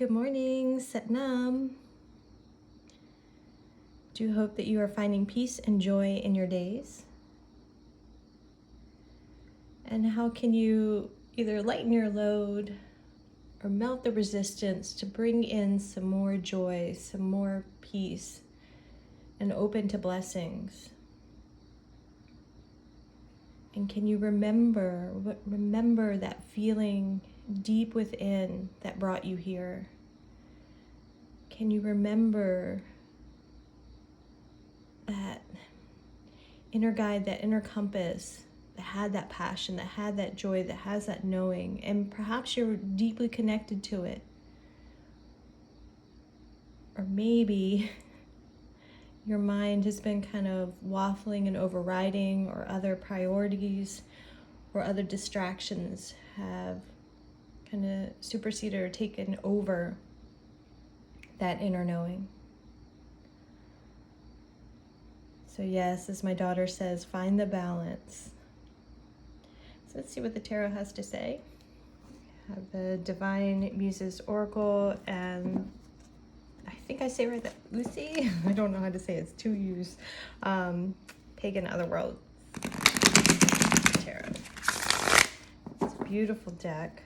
Good morning, Satnam. Do hope that you are finding peace and joy in your days. And how can you either lighten your load or melt the resistance to bring in some more joy, some more peace, and open to blessings? And can you remember that feeling deep within that brought you here? Can you remember that inner guide, that inner compass that had that passion, that had that joy, that has that knowing, and perhaps you're deeply connected to it? Or maybe your mind has been kind of waffling and overriding, or other priorities or other distractions have kind of superseded or taken over that inner knowing. So yes, as my daughter says, find the balance. So let's see what the tarot has to say. I have the Divine Muses Oracle, and I think I say right that Lucy, I don't know how to say it. It's two U's. Pagan Otherworld Tarot. It's a beautiful deck.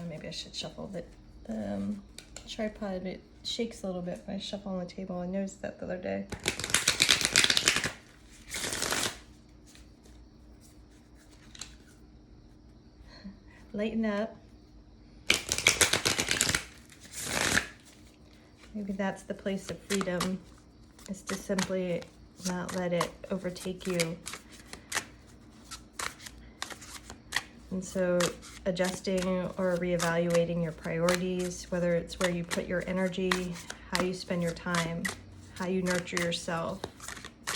Maybe I should shuffle the tripod. It shakes a little bit when I shuffle on the table. I noticed that the other day. Lighten up. Maybe that's the place of freedom, is to simply not let it overtake you. And so adjusting or reevaluating your priorities, whether it's where you put your energy, how you spend your time, how you nurture yourself,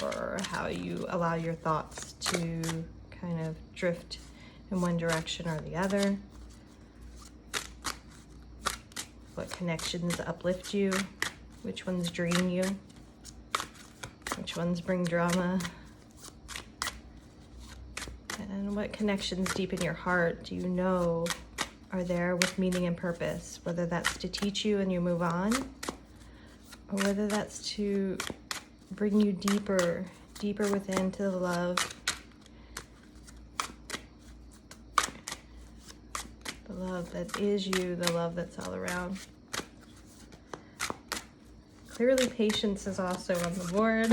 or how you allow your thoughts to kind of drift in one direction or the other. What connections uplift you, which ones drain you, which ones bring drama, and what connections deep in your heart do you know are there with meaning and purpose, whether that's to teach you and you move on, or whether that's to bring you deeper within to the love, that is you, the love that's all around. Clearly patience is also on the board.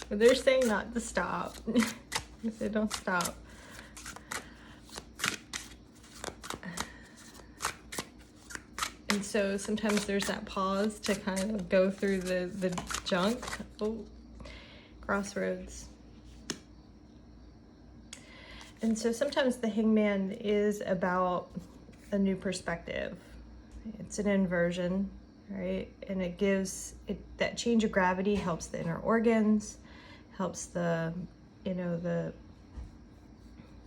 But they're saying not to stop. They say don't stop. And so sometimes there's that pause to kind of go through the junk. Oh, crossroads. And so sometimes the Hangman is about a new perspective. It's an inversion, right? And it gives that change of gravity helps the inner organs, helps the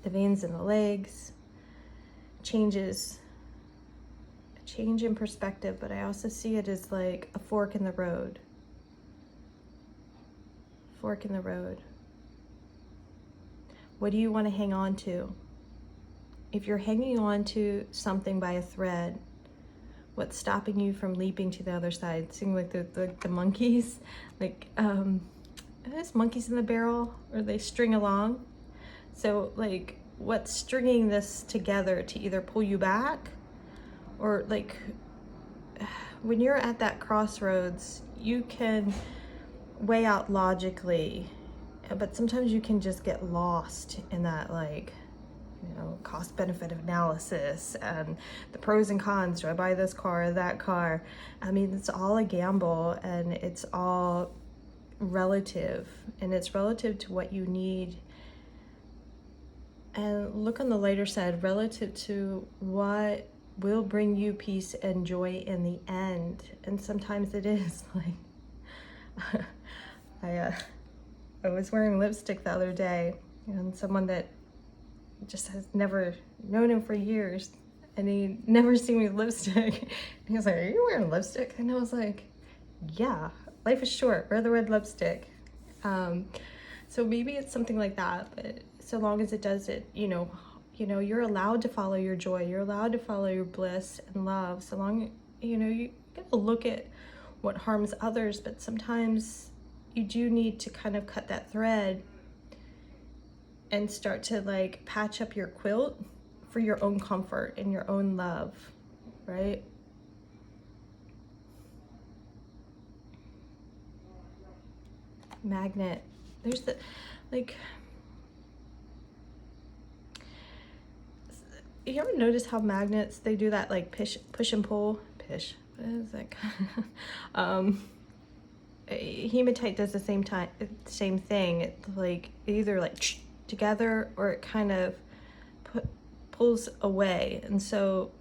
veins in the legs, a change in perspective. But I also see it as like a fork in the road. Fork in the road. What do you want to hang on to? If you're hanging on to something by a thread, what's stopping you from leaping to the other side? Seeing like the monkeys, like there's monkeys in the barrel, or they string along. So like, what's stringing this together to either pull you back, or like when you're at that crossroads, you can weigh out logically, but sometimes you can just get lost in that, like, cost benefit analysis and the pros and cons. Do I buy this car or that car? I mean, it's all a gamble, and it's all relative, and it's relative to what you need. And look on the lighter side, relative to what will bring you peace and joy in the end. And sometimes it is like, I was wearing lipstick the other day, and someone that just has never known him for years, and he never seen me with lipstick. And he was like, "Are you wearing lipstick?" And I was like, "Yeah, life is short. Wear the red lipstick." So maybe it's something like that, but so long as it does it, you're allowed to follow your joy. You're allowed to follow your bliss and love. So long, you gotta look at what harms others, but sometimes you do need to kind of cut that thread and start to like patch up your quilt for your own comfort and your own love, right? Magnet. There's the, like, you ever notice how magnets, they do that like push and pull? What is that? Hematite does the same thing. It's like either like together or it kind of pulls away. And so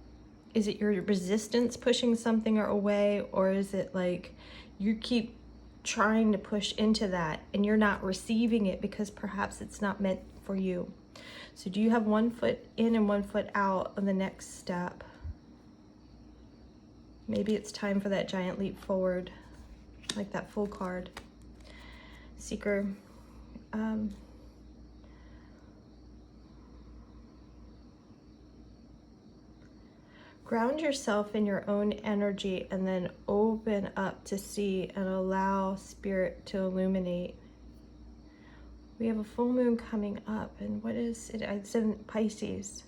is it your resistance pushing something or away, or is it like you keep trying to push into that and you're not receiving it because perhaps it's not meant for you? So do you have one foot in and one foot out on the next step? Maybe it's time for that giant leap forward, like that Fool card. Seeker. Ground yourself in your own energy and then open up to see and allow Spirit to illuminate. We have a full moon coming up, and what is it? It's in Pisces.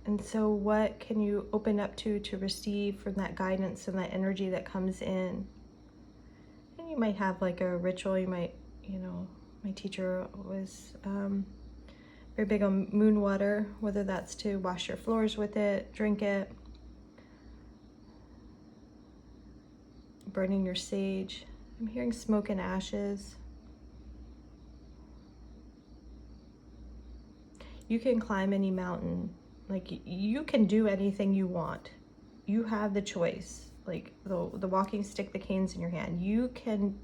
And so what can you open up to receive from that guidance and that energy that comes in? And you might have like a ritual. You might, my teacher was very big on moon water, whether that's to wash your floors with it, drink it, burning your sage. I'm hearing smoke and ashes. You can climb any mountain. Like, you can do anything you want. You have the choice. Like the walking stick, the cane's in your hand. You can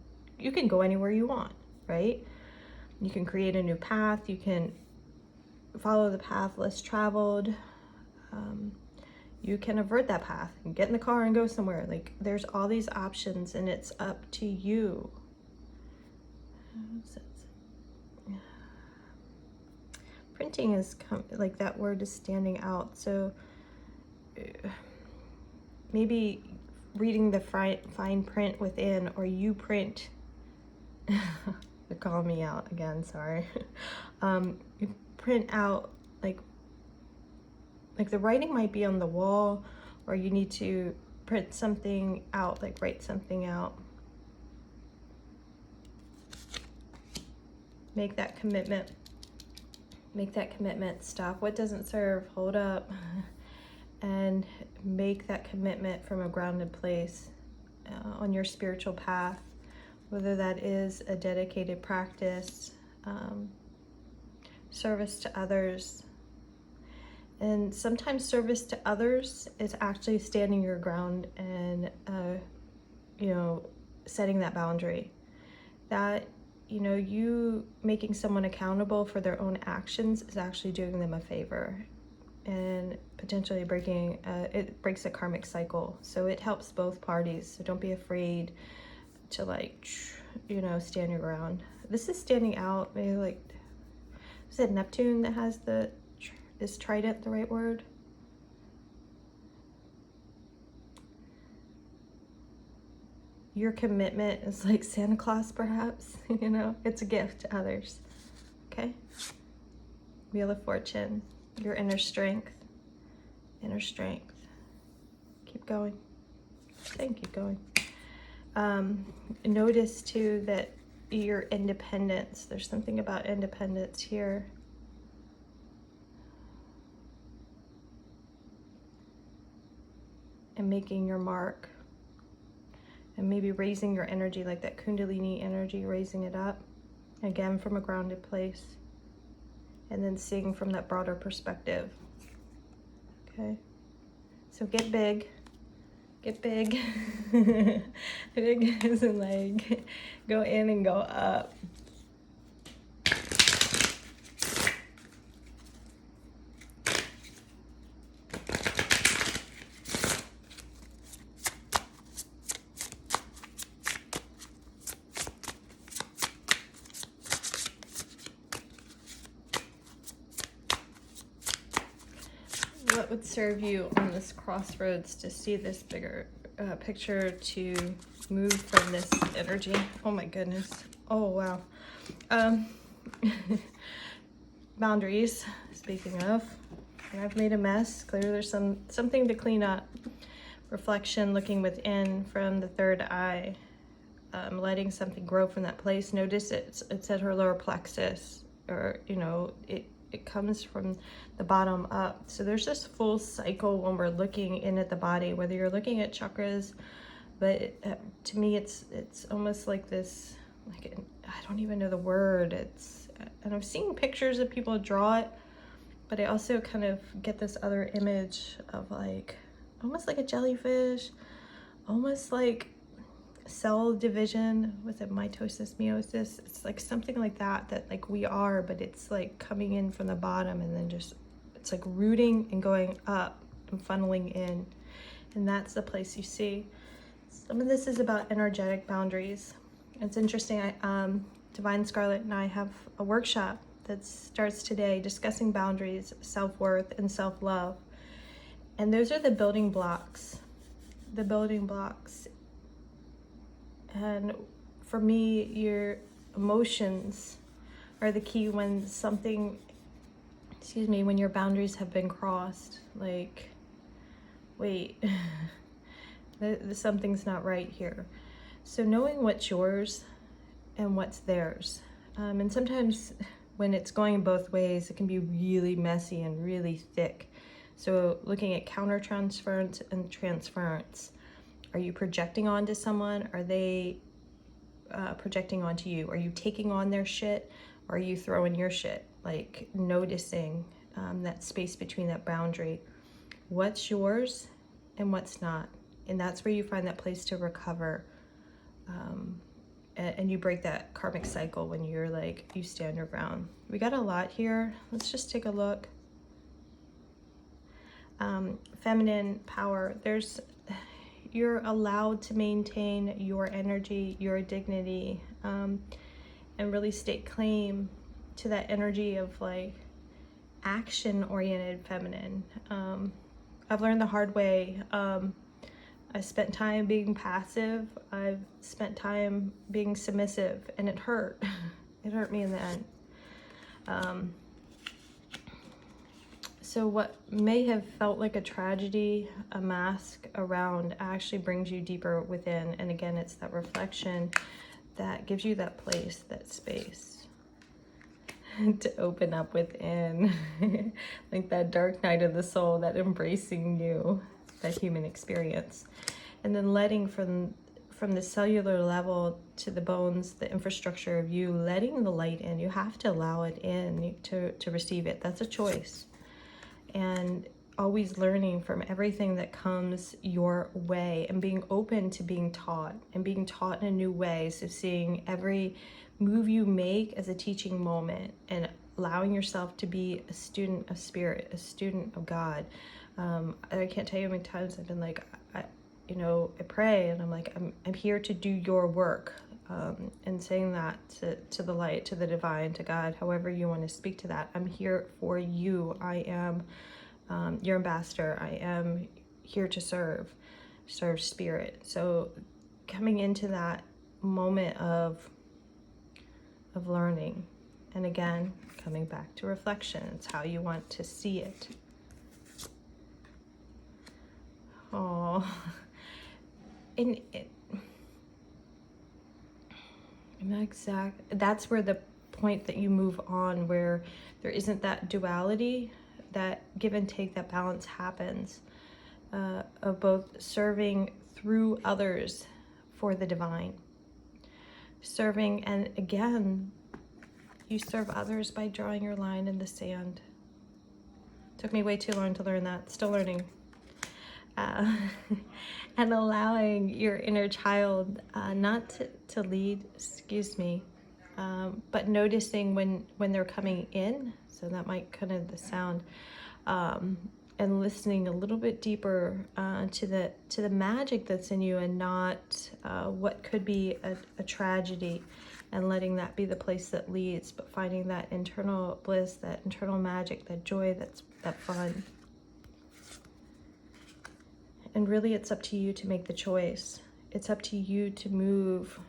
go anywhere you want, right? You can create a new path. You can follow the path less traveled. You can avert that path and get in the car and go somewhere. Like, there's all these options and it's up to you. Printing is like that word is standing out. So maybe reading the fine print within, or you print. They're calling me out again, sorry. You print out like the writing might be on the wall, or you need to print something out, like write something out. Make that commitment. Make that commitment. Stop what doesn't serve. Hold up. And make that commitment from a grounded place on your spiritual path, whether that is a dedicated practice, service to others. And sometimes service to others is actually standing your ground and, setting that boundary. That, you making someone accountable for their own actions is actually doing them a favor and potentially it breaks a karmic cycle. So it helps both parties. So don't be afraid to stand your ground. This is standing out, maybe is it Neptune that has is trident the right word? Your commitment is like Santa Claus, perhaps. It's a gift to others. Okay? Wheel of Fortune, your inner strength. Inner strength. Keep going. Keep going. Notice too that your independence, there's something about independence here. And making your mark. And maybe raising your energy, like that Kundalini energy, raising it up. Again, from a grounded place. And then seeing from that broader perspective. Okay? So get big. Get big. Big as in go in and go up. would serve you on this crossroads to see this bigger picture, to move from this energy? Oh my goodness. Oh wow. Boundaries, speaking of. And I've made a mess. Clearly there's something to clean up. Reflection, looking within from the third eye. Letting something grow from that place. Notice it's at her lower plexus, or it comes from the bottom up. So there's this full cycle when we're looking in at the body, whether you're looking at chakras, but to me it's almost like this, I don't even know the word. And I've seen pictures of people draw it, but I also kind of get this other image of almost like a jellyfish, almost like cell division. Was it mitosis, meiosis? It's like something like that like we are, but it's like coming in from the bottom and then just, it's like rooting and going up and funneling in. And that's the place you see. Some of this is about energetic boundaries. It's interesting. Divine Scarlet and I have a workshop that starts today discussing boundaries, self-worth, and self-love. And those are the building blocks. The building blocks. And for me, your emotions are the key when when your boundaries have been crossed. Like, wait, something's not right here. So knowing what's yours and what's theirs. And sometimes when it's going both ways, it can be really messy and really thick. So looking at countertransference and transference. Are you projecting onto someone? Are they projecting onto you? Are you taking on their shit? Or are you throwing your shit? Like noticing that space between that boundary. What's yours and what's not? And that's where you find that place to recover. And you break that karmic cycle when you're like, you stand your ground. We got a lot here. Let's just take a look. Feminine power. You're allowed to maintain your energy, your dignity, and really stake claim to that energy of like action-oriented feminine. I've learned the hard way. I spent time being passive. I've spent time being submissive, and it hurt. It hurt me in the end. So what may have felt like a tragedy, a mask around, actually brings you deeper within. And again, it's that reflection that gives you that place, that space to open up within. Like that dark night of the soul, that embracing you, that human experience. And then letting from the cellular level to the bones, the infrastructure of you, letting the light in. You have to allow it in to receive it. That's a choice. And always learning from everything that comes your way and being open to being taught and being taught in a new way. So seeing every move you make as a teaching moment and allowing yourself to be a student of spirit, a student of God. I can't tell you how many times I've been like, I pray and I'm like, I'm here to do your work. And saying that to the light, to the divine, to God, however you want to speak to that. I'm here for you. I am your ambassador. I am here to serve spirit. So coming into that moment of learning, and again, coming back to reflection. It's how you want to see it. Oh, that's where the point that you move on, where there isn't that duality, that give and take, that balance happens, of both serving through others for the divine. Serving, and again, you serve others by drawing your line in the sand. Took me way too long to learn that, still learning. And allowing your inner child not to lead, but noticing when they're coming in. So that might kind of the sound, and listening a little bit deeper to the magic that's in you, and not what could be a tragedy, and letting that be the place that leads, but finding that internal bliss, that internal magic, that joy, that fun. And really, it's up to you to make the choice. It's up to you to move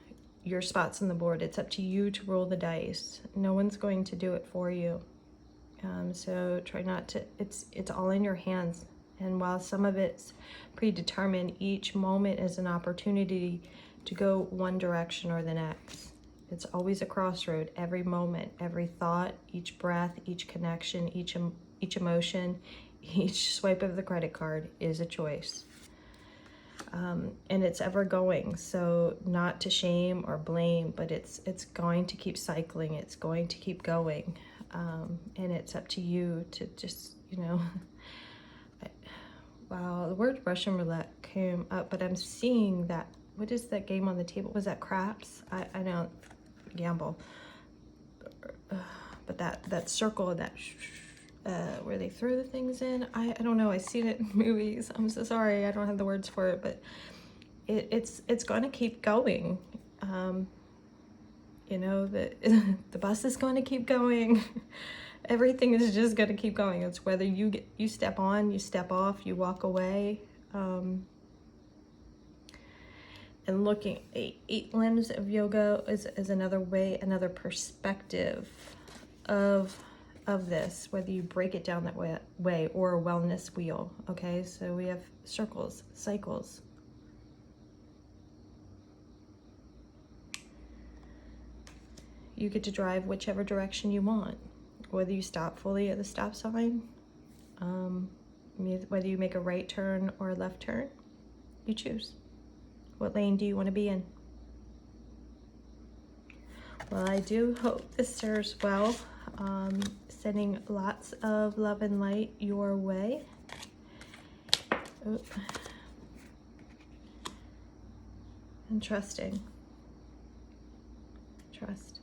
your spots on the board. It's up to you to roll the dice. No one's going to do it for you. So try not to, it's all in your hands. And while some of it's predetermined, each moment is an opportunity to go one direction or the next. It's always a crossroad. Every moment, every thought, each breath, each connection, each emotion, each swipe of the credit card is a choice. And it's ever going, so not to shame or blame, but it's going to keep cycling. It's going to keep going, and it's up to you to just, you know. Wow, the word Russian roulette came up, but I'm seeing that. What is that game on the table? Was that craps? I don't gamble, but that circle, that where they throw the things in, I don't know. I seen it in movies. I'm so sorry, I don't have the words for it, but it's going to keep going. You know, the bus is going to keep going. Everything is just going to keep going. It's whether you step on, you step off, you walk away. And looking, 8 limbs of yoga is another way, another perspective of this, whether you break it down that way or a wellness wheel. Okay, so we have circles, cycles. You get to drive whichever direction you want, whether you stop fully at the stop sign, whether you make a right turn or a left turn, you choose. What lane do you want to be in? Well, I do hope this serves well. Sending lots of love and light your way. And trusting. Trust.